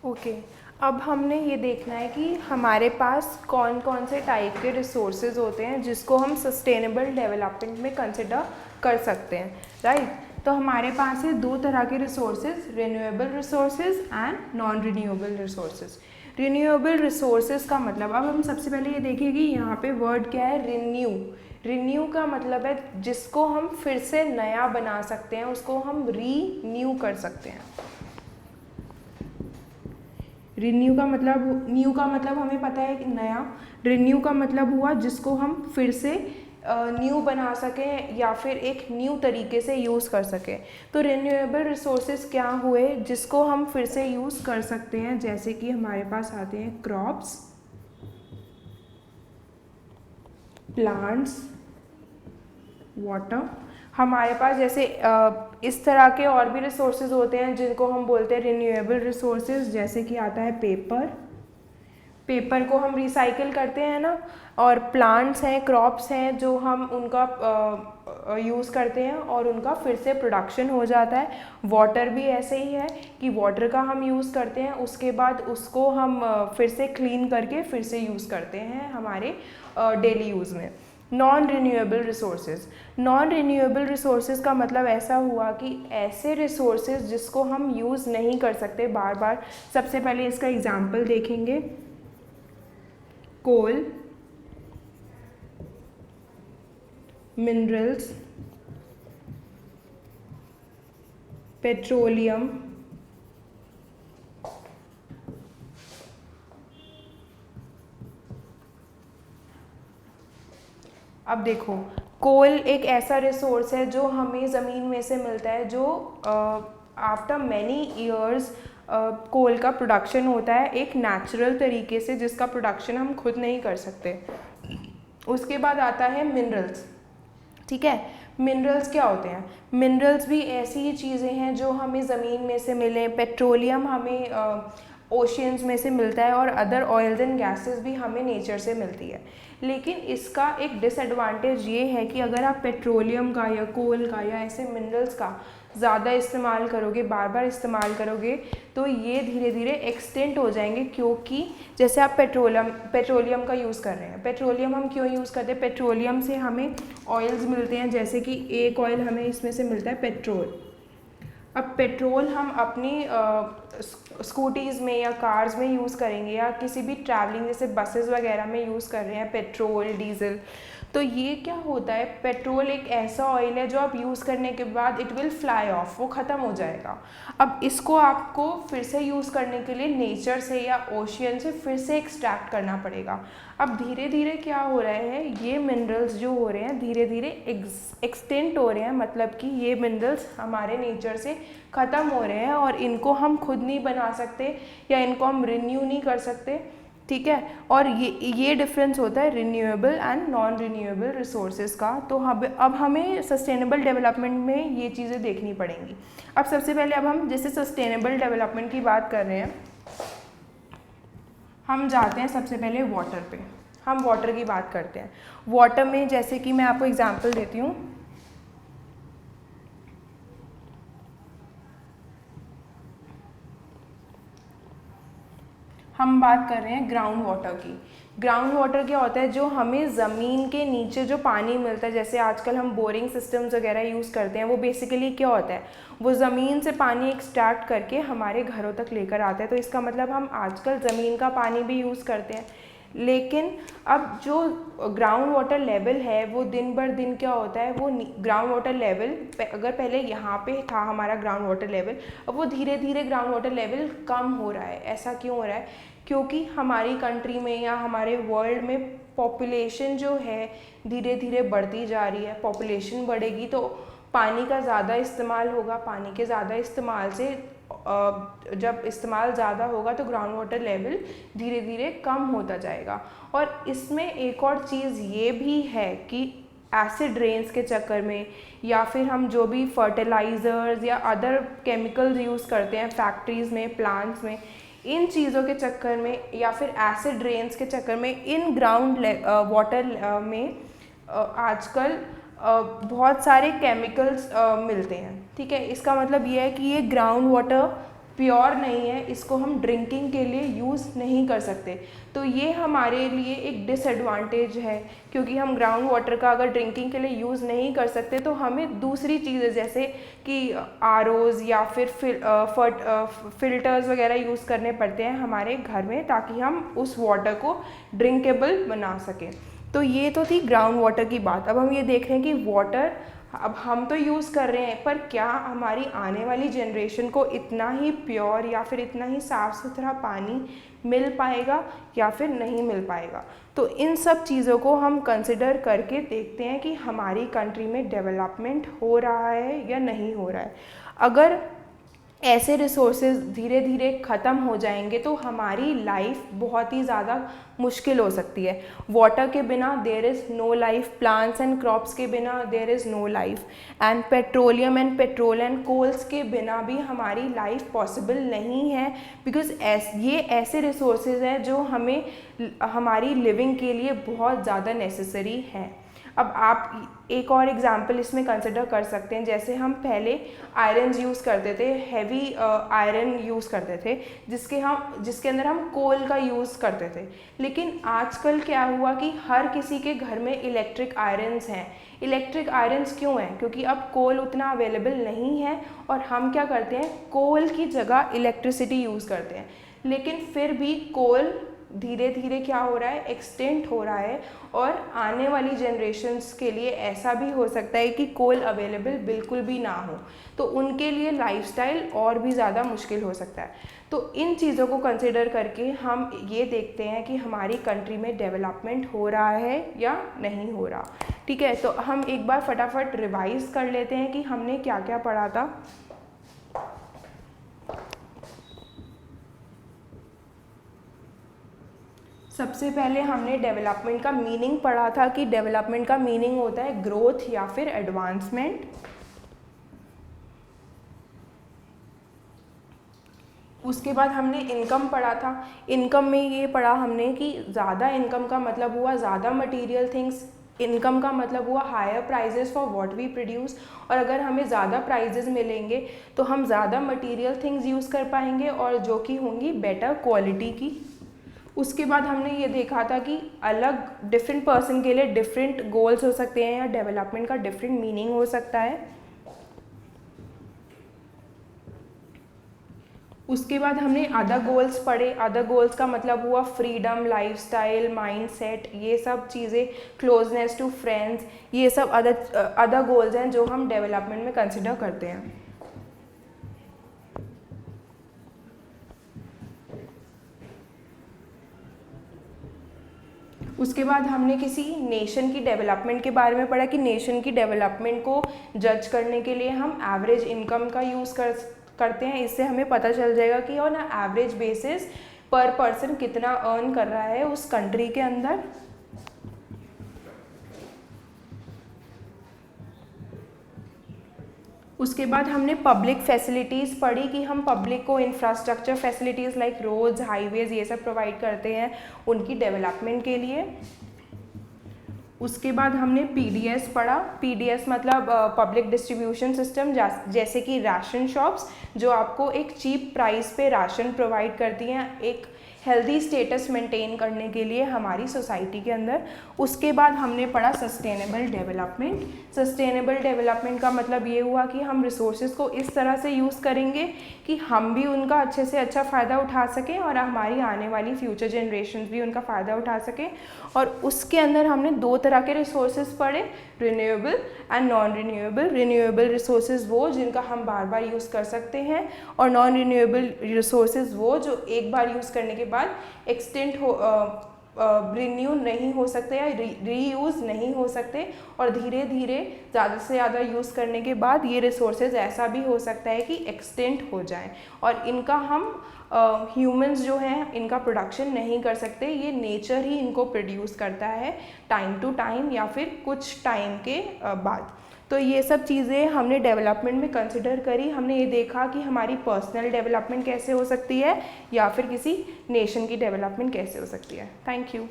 Okay, अब हमने ये देखना है कि हमारे पास कौन कौन से टाइप के रिसोर्सेज होते हैं जिसको हम सस्टेनेबल डेवलपमेंट में कंसिडर कर सकते हैं, राइट। तो हमारे पास है दो तरह के resources, renewable resources and non renewable resources. Renewable resources का मतलब, अब हम सबसे पहले ये देखिए कि यहाँ पे वर्ड क्या है, रिन्यू। रिन्यू का मतलब है जिसको हम फिर से नया बना सकते हैं, उसको हम रीन्यू कर सकते हैं। रिन्यू का मतलब, न्यू का मतलब हमें पता है कि नया, रिन्यू का मतलब हुआ जिसको हम फिर से न्यू बना सकें या फिर एक न्यू तरीके से यूज़ कर सकें। तो रिन्यूएबल रिसोर्सेज क्या हुए जिसको हम फिर से यूज़ कर सकते हैं, जैसे कि हमारे पास आते हैं क्रॉप्स, प्लांट्स, वाटर। हमारे पास जैसे इस तरह के और भी रिसोर्सेज होते हैं जिनको हम बोलते हैं रिन्यूएबल रिसोर्सेज, जैसे कि आता है पेपर। पेपर को हम रिसाइकिल करते हैं ना, और प्लांट्स हैं, क्रॉप्स हैं जो हम उनका यूज़ करते हैं और उनका फिर से प्रोडक्शन हो जाता है। वाटर भी ऐसे ही है कि वाटर का हम यूज़ करते हैं, उसके बाद उसको हम फिर से क्लीन करके फिर से यूज़ करते हैं हमारे डेली यूज़ में। Non renewable resources, non renewable resources का मतलब ऐसा हुआ कि ऐसे रिसोर्सेज जिसको हम यूज़ नहीं कर सकते बार बार। सबसे पहले इसका एग्जांपल देखेंगे, कोल, मिनरल्स, पेट्रोलियम, अब देखो कोल एक ऐसा रिसोर्स है जो हमें ज़मीन में से मिलता है, जो आफ्टर मैनी ईयर्स कोल का प्रोडक्शन होता है एक नेचुरल तरीके से, जिसका प्रोडक्शन हम खुद नहीं कर सकते। उसके बाद आता है मिनरल्स, ठीक है। मिनरल्स क्या होते हैं? मिनरल्स भी ऐसी ही चीज़ें हैं जो हमें ज़मीन में से मिले। पेट्रोलियम हमें ओशियंस में से मिलता है, और अदर ऑयल्स एंड गैसेस भी हमें नेचर से मिलती है। लेकिन इसका एक डिसएडवांटेज ये है कि अगर आप पेट्रोलियम का या कोल का या ऐसे मिनरल्स का ज़्यादा इस्तेमाल करोगे, बार बार इस्तेमाल करोगे, तो ये धीरे धीरे एक्सटेंट हो जाएंगे। क्योंकि जैसे आप पेट्रोलियम का यूज़ कर रहे हैं, पेट्रोलियम हम क्यों यूज़ करते हैं? पेट्रोलियम से हमें ऑयल्स मिलते हैं, जैसे कि एक ऑयल हमें इसमें से मिलता है पेट्रोल। अब पेट्रोल हम अपनी स्कूटीज़ में या कार्स में यूज़ करेंगे, या किसी भी ट्रैवलिंग जैसे बसेस वगैरह में यूज़ कर रहे हैं पेट्रोल, डीजल। तो ये क्या होता है, पेट्रोल एक ऐसा ऑयल है जो आप यूज़ करने के बाद इट विल फ्लाई ऑफ, वो ख़त्म हो जाएगा। अब इसको आपको फिर से यूज़ करने के लिए नेचर से या ओशियन से फिर से एक्सट्रैक्ट करना पड़ेगा। अब धीरे धीरे क्या हो रहा है, ये मिनरल्स जो हो रहे हैं धीरे धीरे एक्सटेंट हो रहे हैं, मतलब कि ये मिनरल्स हमारे नेचर से ख़त्म हो रहे हैं और इनको हम खुद नहीं बना सकते या इनको हम रिन्यू नहीं कर सकते, ठीक है। और ये डिफरेंस होता है renewable and non renewable resources का। तो अब हमें सस्टेनेबल डेवलपमेंट में ये चीज़ें देखनी पड़ेंगी। अब सबसे पहले, अब हम जैसे सस्टेनेबल डेवलपमेंट की बात कर रहे हैं, हम जाते हैं सबसे पहले वाटर पे। हम वाटर की बात करते हैं। वाटर में जैसे कि मैं आपको एग्जांपल देती हूँ, हम बात कर रहे हैं ग्राउंड वाटर की। ग्राउंड वाटर क्या होता है? जो हमें ज़मीन के नीचे जो पानी मिलता है, जैसे आजकल हम बोरिंग सिस्टम्स वगैरह यूज़ करते हैं, वो बेसिकली क्या होता है, वो ज़मीन से पानी एक्सट्रैक्ट करके हमारे घरों तक लेकर आता है। तो इसका मतलब हम आजकल ज़मीन का पानी भी यूज़ करते हैं। लेकिन अब जो ग्राउंड वाटर लेवल है वो दिन बर दिन क्या होता है, वो ग्राउंड वाटर लेवल अगर पहले यहाँ पे था हमारा ग्राउंड वाटर लेवल, अब वो धीरे धीरे ग्राउंड वाटर लेवल कम हो रहा है। ऐसा क्यों हो रहा है? क्योंकि हमारी कंट्री में या हमारे वर्ल्ड में पॉपुलेशन जो है धीरे धीरे बढ़ती जा रही है। पॉपुलेशन बढ़ेगी तो पानी का ज़्यादा इस्तेमाल होगा, पानी के ज़्यादा इस्तेमाल से जब इस्तेमाल ज़्यादा होगा तो ग्राउंड वाटर लेवल धीरे धीरे कम होता जाएगा। और इसमें एक और चीज़ ये भी है कि एसिड रेन्स के चक्कर में, या फिर हम जो भी फर्टिलाइज़र्स या अदर केमिकल्स यूज़ करते हैं फैक्ट्रीज़ में, प्लांट्स में, इन चीज़ों के चक्कर में या फिर एसिड रेन्स के चक्कर में इन ग्राउंड वाटर में आजकल बहुत सारे केमिकल्स मिलते हैं, ठीक है। इसका मतलब ये है कि ये ग्राउंड वाटर प्योर नहीं है, इसको हम ड्रिंकिंग के लिए यूज़ नहीं कर सकते। तो ये हमारे लिए एक डिसएडवांटेज है, क्योंकि हम ग्राउंड वाटर का अगर ड्रिंकिंग के लिए यूज़ नहीं कर सकते तो हमें दूसरी चीज़ें जैसे कि आरओज़ या फिर फिल्टर्स वगैरह यूज़ करने पड़ते हैं हमारे घर में, ताकि हम उस वाटर को ड्रिंकेबल बना सकें। तो ये तो थी ग्राउंड वाटर की बात। अब हम ये देख रहे हैं कि वाटर अब हम तो यूज़ कर रहे हैं, पर क्या हमारी आने वाली जनरेशन को इतना ही प्योर या फिर इतना ही साफ़ सुथरा पानी मिल पाएगा या फिर नहीं मिल पाएगा। तो इन सब चीज़ों को हम कंसिडर करके देखते हैं कि हमारी कंट्री में डेवलपमेंट हो रहा है या नहीं हो रहा है। अगर ऐसे रिसोर्सेज धीरे धीरे ख़त्म हो जाएंगे तो हमारी लाइफ बहुत ही ज़्यादा मुश्किल हो सकती है। वाटर के बिना there is no life, plants and crops के बिना there is no life, and petroleum and petrol and coals के बिना भी हमारी लाइफ पॉसिबल नहीं है, बिकॉज ये ऐसे रिसोर्सेज हैं जो हमें हमारी लिविंग के लिए बहुत ज़्यादा नेसेसरी हैं। अब आप एक और एग्जांपल इसमें कंसिडर कर सकते हैं, जैसे हम पहले आयरन यूज़ करते थे, हैवी आयरन यूज़ करते थे, जिसके अंदर हम कोल का यूज़ करते थे। लेकिन आजकल क्या हुआ कि हर किसी के घर में इलेक्ट्रिक आयरन्स हैं। इलेक्ट्रिक आयरन्स क्यों हैं? क्योंकि अब कोल उतना अवेलेबल नहीं है और हम क्या करते हैं, कोल की जगह इलेक्ट्रिसिटी यूज़ करते हैं। लेकिन फिर भी कोल धीरे धीरे क्या हो रहा है, एक्सटेंट हो रहा है, और आने वाली जनरेशन्स के लिए ऐसा भी हो सकता है कि कोल अवेलेबल बिल्कुल भी ना हो, तो उनके लिए लाइफस्टाइल और भी ज़्यादा मुश्किल हो सकता है। तो इन चीज़ों को कंसिडर करके हम ये देखते हैं कि हमारी कंट्री में डेवलपमेंट हो रहा है या नहीं हो रहा। ठीक है, तो हम एक बार फटाफट रिवाइज़ कर लेते हैं कि हमने क्या क्या पढ़ा था। सबसे पहले हमने डेवलपमेंट का मीनिंग पढ़ा था कि डेवलपमेंट का मीनिंग होता है ग्रोथ या फिर एडवांसमेंट। उसके बाद हमने इनकम पढ़ा था। इनकम में ये पढ़ा हमने कि ज़्यादा इनकम का मतलब हुआ ज़्यादा मटेरियल थिंग्स, इनकम का मतलब हुआ higher prices for what we produce, और अगर हमें ज़्यादा प्राइजेस मिलेंगे तो हम ज़्यादा मटेरियल थिंग्स यूज़ कर पाएंगे और जो कि होंगी बेटर क्वालिटी की। उसके बाद हमने ये देखा था कि अलग डिफरेंट पर्सन के लिए डिफरेंट गोल्स हो सकते हैं या डेवलपमेंट का डिफरेंट मीनिंग हो सकता है। उसके बाद हमने अदर गोल्स पढ़े। अदर गोल्स का मतलब हुआ फ्रीडम, लाइफस्टाइल, माइंडसेट, ये सब चीज़ें, क्लोजनेस टू फ्रेंड्स, ये सब अदर गोल्स हैं जो हम डेवलपमेंट में कंसिडर करते हैं। उसके बाद हमने किसी नेशन की डेवलपमेंट के बारे में पढ़ा कि नेशन की डेवलपमेंट को जज करने के लिए हम एवरेज इनकम का यूज़ करते हैं। इससे हमें पता चल जाएगा कि ऑन एवरेज बेसिस पर पर्सन कितना अर्न कर रहा है उस कंट्री के अंदर। उसके बाद हमने पब्लिक फैसिलिटीज़ पढ़ी कि हम पब्लिक को infrastructure facilities like roads, highways, ये सब प्रोवाइड करते हैं उनकी डेवलपमेंट के लिए। उसके बाद हमने पीडीएस पढ़ा। पीडीएस मतलब पब्लिक डिस्ट्रीब्यूशन सिस्टम, जैसे कि राशन शॉप्स जो आपको एक चीप प्राइस पे राशन प्रोवाइड करती हैं एक हेल्दी स्टेटस मेंटेन करने के लिए हमारी सोसाइटी के अंदर। उसके बाद हमने पढ़ा सस्टेनेबल डेवलपमेंट। सस्टेनेबल डेवलपमेंट का मतलब ये हुआ कि हम रिसोर्सेज को इस तरह से यूज़ करेंगे कि हम भी उनका अच्छे से अच्छा फ़ायदा उठा सकें और हमारी आने वाली फ्यूचर जनरेशन भी उनका फ़ायदा उठा सकें। और उसके अंदर हमने दो तरह के रिसोर्सेज पढ़े, renewable and non renewable. Renewable resources वो जिनका हम बार बार यूज़ कर सकते हैं, और नॉन रिन्यूएबल रिसोर्सेज वो जो एक बार यूज़ करने के बाद एक्सटेंट हो रिन्यू नहीं हो सकते या रीयूज़ नहीं हो सकते, और धीरे धीरे ज़्यादा से ज़्यादा यूज़ करने के बाद ये रिसोर्सेज ऐसा भी हो सकता है कि एक्सटेंट हो जाएं और इनका हम ह्यूमंस जो हैं इनका प्रोडक्शन नहीं कर सकते, ये नेचर ही इनको प्रोड्यूस करता है टाइम टू टाइम या फिर कुछ टाइम के बाद। तो ये सब चीज़ें हमने डेवलपमेंट में कंसिडर करी। हमने ये देखा कि हमारी पर्सनल डेवलपमेंट कैसे हो सकती है या फिर किसी नेशन की डेवलपमेंट कैसे हो सकती है। Thank you.